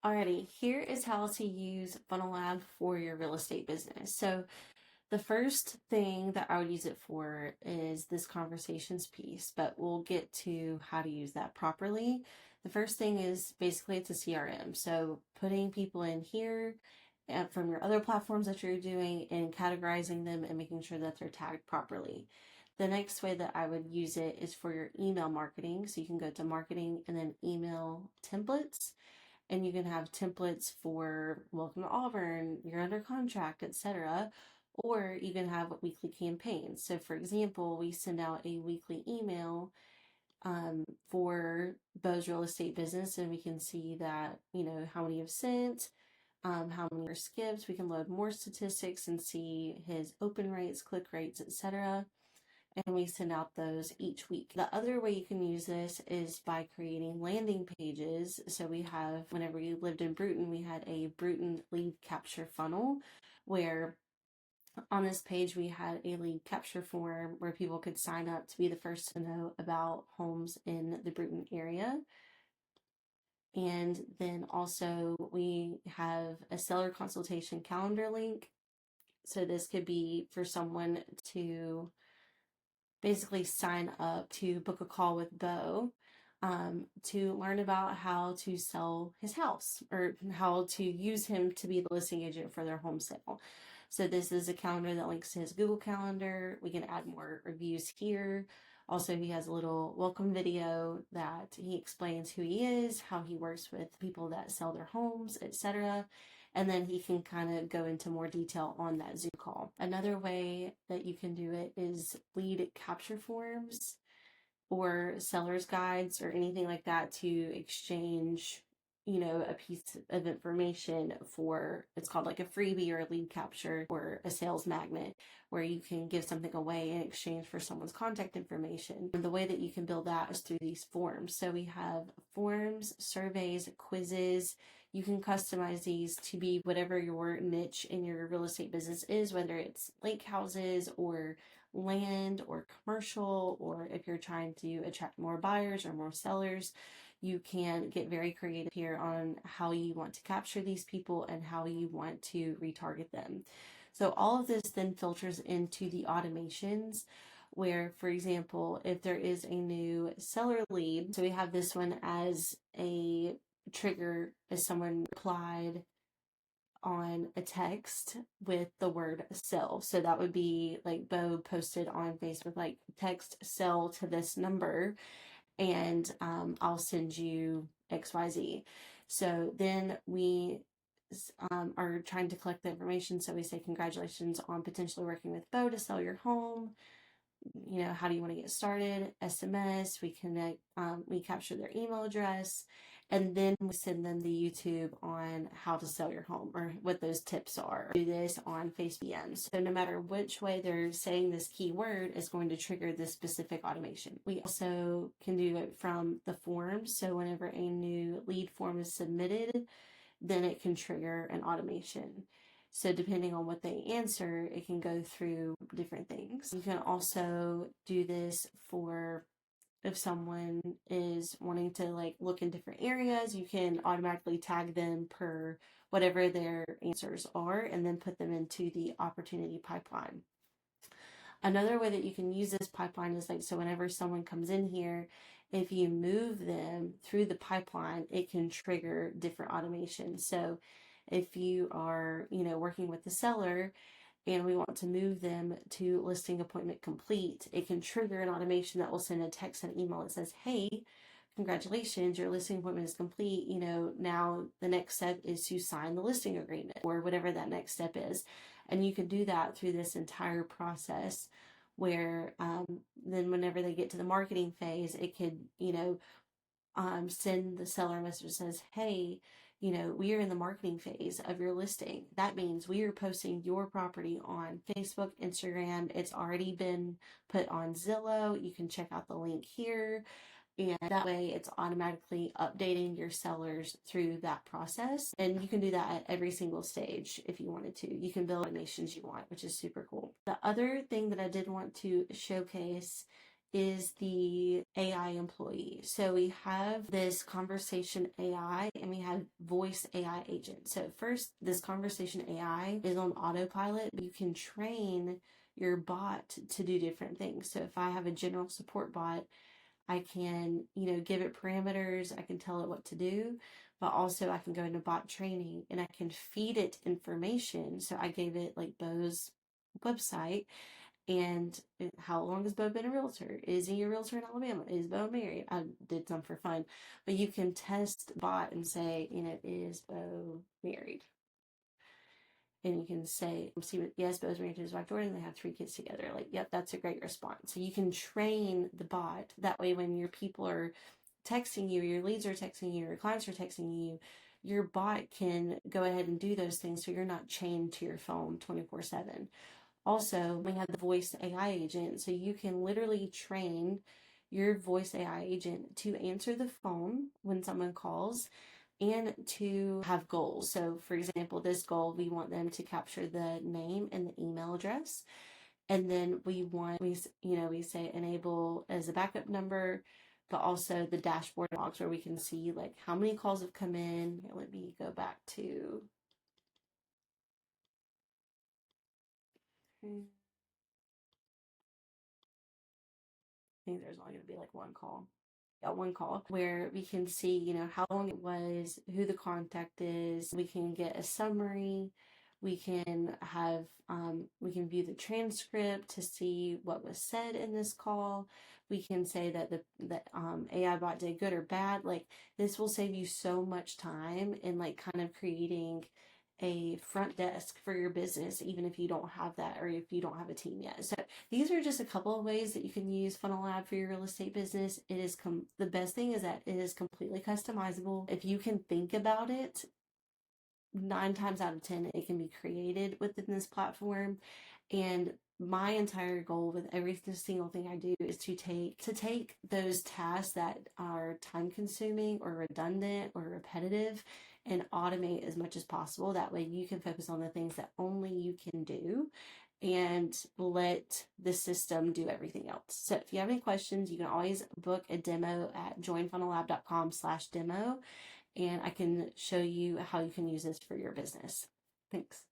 Alrighty, here is how to use Funnel Lab for your real estate business. So the first thing that I would use it for is this conversations piece, but we'll get to how to use that properly. The first thing is basically it's a CRM. So putting people in here from your other platforms that you're doing and categorizing them and making sure that they're tagged properly. The next way that I would use it is for your email marketing. So you can go to marketing and then email templates. And you can have templates for welcome to Auburn, you're under contract, etc. Or you can have weekly campaigns. So for example, we send out a weekly email for Bo's real estate business, and we can see that, how many have sent, how many are skipped. We can load more statistics and see his open rates, click rates, etc. And we send out those each week. The other way you can use this is by creating landing pages. So we have, whenever you lived in Bruton, we had a Bruton lead capture funnel where on this page we had a lead capture form where people could sign up to be the first to know about homes in the Bruton area. And then also we have a seller consultation calendar link. So this could be for someone to basically sign up to book a call with Bo to learn about how to sell his house or how to use him to be the listing agent for their home sale. So this is a calendar that links to his Google Calendar. We can add more reviews here. Also, he has a little welcome video that he explains who he is, how he works with people that sell their homes, etc. And then he can kind of go into more detail on that Zoom call. Another way that you can do it is lead capture forms or seller's guides or anything like that to exchange, a piece of information for, it's called like a freebie or a lead capture or a sales magnet, where you can give something away in exchange for someone's contact information. And the way that you can build that is through these forms. So we have forms, surveys, quizzes. You can customize these to be whatever your niche in your real estate business is, whether it's lake houses or land or commercial, or if you're trying to attract more buyers or more sellers. You can get very creative here on how you want to capture these people and how you want to retarget them. So all of this then filters into the automations where, for example, if there is a new seller lead, so we have this one as a trigger as someone replied on a text with the word sell. So that would be like Bo posted on Facebook, like text sell to this number and I'll send you XYZ. So then we are trying to collect the information. So we say, congratulations on potentially working with Bo to sell your home. How do you want to get started? SMS, we connect, we capture their email address, and then we send them the YouTube on how to sell your home or what those tips are. Do this on Facebook. So no matter which way they're saying this keyword is going to trigger this specific automation. We also can do it from the forms. So whenever a new lead form is submitted, then it can trigger an automation. So depending on what they answer, it can go through different things. You can also do this for if someone is wanting to look in different areas, you can automatically tag them per whatever their answers are and then put them into the opportunity pipeline. Another way that you can use this pipeline is so whenever someone comes in here, if you move them through the pipeline, it can trigger different automations. So if you are, working with the seller and we want to move them to listing appointment complete, it can trigger an automation that will send a text and email that says, hey, congratulations, your listing appointment is complete. Now the next step is to sign the listing agreement or whatever that next step is. And you can do that through this entire process where then whenever they get to the marketing phase, it could, send the seller a message that says, hey, we are in the marketing phase of your listing. That means we are posting your property on Facebook, Instagram. It's already been put on Zillow. You can check out the link here. And that way it's automatically updating your sellers through that process. And you can do that at every single stage if you wanted to. You can build automations you want, which is super cool. The other thing that I did want to showcase is the AI employee. So we have this conversation AI and we have voice AI agent. So first, this conversation AI is on autopilot, but you can train your bot to do different things. So if I have a general support bot, I can, give it parameters, I can tell it what to do, but also I can go into bot training and I can feed it information. So I gave it like Bo's website and how long has Bo been a realtor? Is he a realtor in Alabama? Is Bo married? I did some for fun, but you can test bot and say, is Bo married? And you can say, yes, Bo's married to his wife Jordan, they have 3 kids together. Like, yep, that's a great response. So you can train the bot. That way, when your people are texting you, your leads are texting you, your clients are texting you, your bot can go ahead and do those things so you're not chained to your phone 24/7. Also, we have the voice AI agent. So you can literally train your voice AI agent to answer the phone when someone calls and to have goals. So, for example, this goal, we want them to capture the name and the email address. And then we say enable as a backup number, but also the dashboard logs where we can see like how many calls have come in. Here, let me go back to. I think there's only going to be like one call. Yeah, one call where we can see, how long it was, who the contact is. We can get a summary. We can we can view the transcript to see what was said in this call. We can say that the AI bot did good or bad. Like, this will save you so much time in like kind of creating a front desk for your business, even if you don't have that or if you don't have a team yet. So these are just a couple of ways that you can use Funnel Lab for your real estate business. It is the best thing is that it is completely customizable. If you can think about it, 9 times out of 10, it can be created within this platform. And my entire goal with every single thing I do is to take those tasks that are time consuming or redundant or repetitive and automate as much as possible. That way you can focus on the things that only you can do and let the system do everything else. So if you have any questions, you can always book a demo at joinfunnellab.com/demo, and I can show you how you can use this for your business. Thanks.